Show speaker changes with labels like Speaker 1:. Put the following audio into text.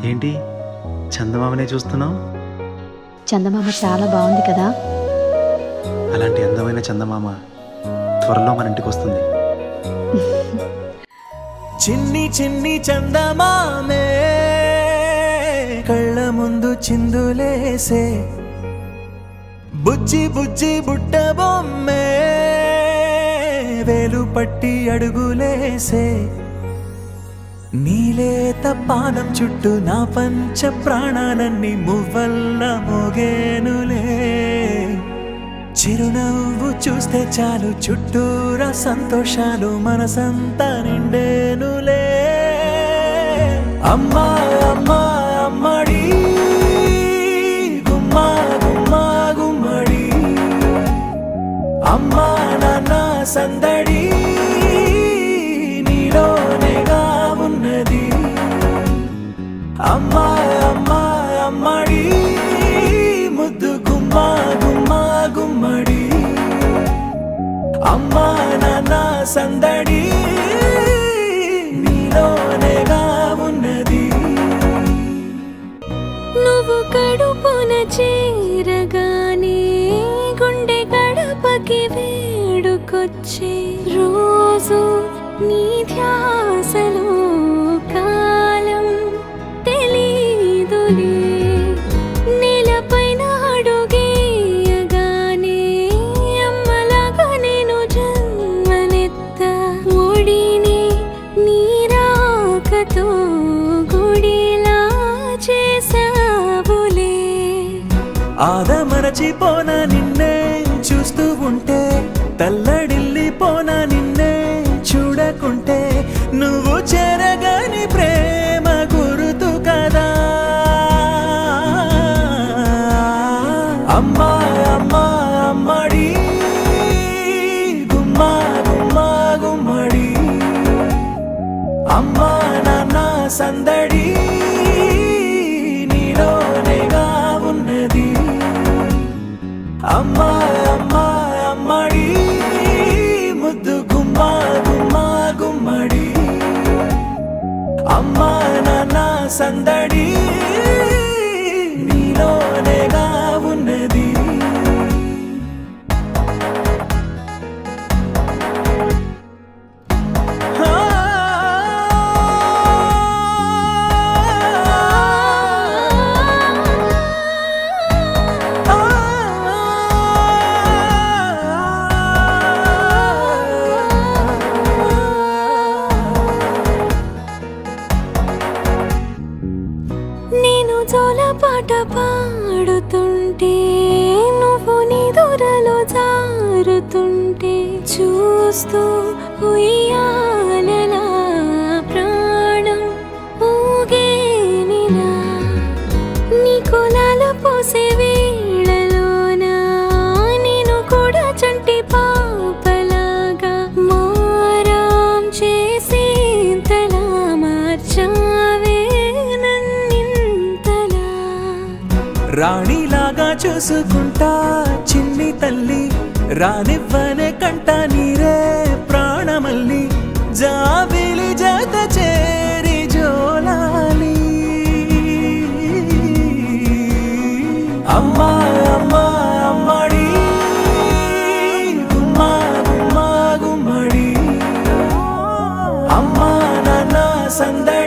Speaker 1: ఏంటి చందమామనే చూస్తున్నావు?
Speaker 2: చందమామ చాలా బాగుంది కదా.
Speaker 1: అలాంటి అందమైన చందమామ త్వరలో మన ఇంటికి వస్తుంది.
Speaker 3: చిన్ని చిన్ని చందమామే కళ్ళ ముందు చిందులేసే, బుజ్జి బుజ్జి బుట్ట బొమ్మే వేలు పట్టి అడుగులేసే, నీలేత పానం చుట్టూ నా పంచ ప్రాణాలన్నీ మువ్వల్ల మోగేనులే. చిరునవ్వు చూస్తే చాలు చుట్టూరా సంతోషాలు మనసంతా నిండేనులే. అమ్మా అమ్మా అమ్మడి గుమ్మా గుమ్మా గుమ్మడి, అమ్మా నాన్న సందడి నీలోనేగా ఉన్నది. అమ్మా అమ్మా అమ్మడి ముద్దు గుమ్మా గుమ్మా గుమ్మడి, అమ్మా నాన్న సందడి నీలోనేగా ఉన్నది.
Speaker 4: నువ్వు కడుపున చేరగానే గుండె గడపకి వేడుకొచ్చే రోజు నీ ధ్యాసలో కాలం తెలీదులే. నేలపైన అడుగేయగానే అమ్మలాగా నేను జన్మనెత్త, ఒడిని నీ రాకతో గుడిలా చేసావులే.
Speaker 3: ఆదమరచిపోన నిన్నే చూస్తూ ఉంటే, తల్లడిల్లిపోన నిన్నే చూడకుంటే, నువ్వు చెరగని ప్రేమ గురుతు కదా. అమ్మా అమ్మా అమ్మడి గుమ్మా గుమ్మా గుమ్మడి, అమ్మా నాన్న సందడి నీలోనేగా ఉన్నది. అమ్మా అమ్మా అమ్మడి ముద్దు గుమ్మా గుమ్మా గుమ్మడి, అమ్మా నాన్న సందడి నీలోనేగా ఉన్నది.
Speaker 4: నేను జోలపాట పాడుతుంటే, నువ్వు నిదురలో జారుతుంటే, చూస్తూ ఉయ్యాలలా ప్రాణం ఊగేనిలా. నీ కులాల పోసే వేళలోన నేను కూడా చంటి పాపలాగా మారాం చేసేంతలా మార్చావే నన్నింతలా.
Speaker 3: రాణిలాగా చూసుకుంటా చిన్ని తల్లి, రానివ్వనే కంట నీరే ప్రాణమల్లి, జాబిలి జత చేరి జోలాలి. అమ్మా అమ్మా అమ్మడి గుమ్మా గుమ్మా గుమ్మడి, అమ్మా నాన్న సందడి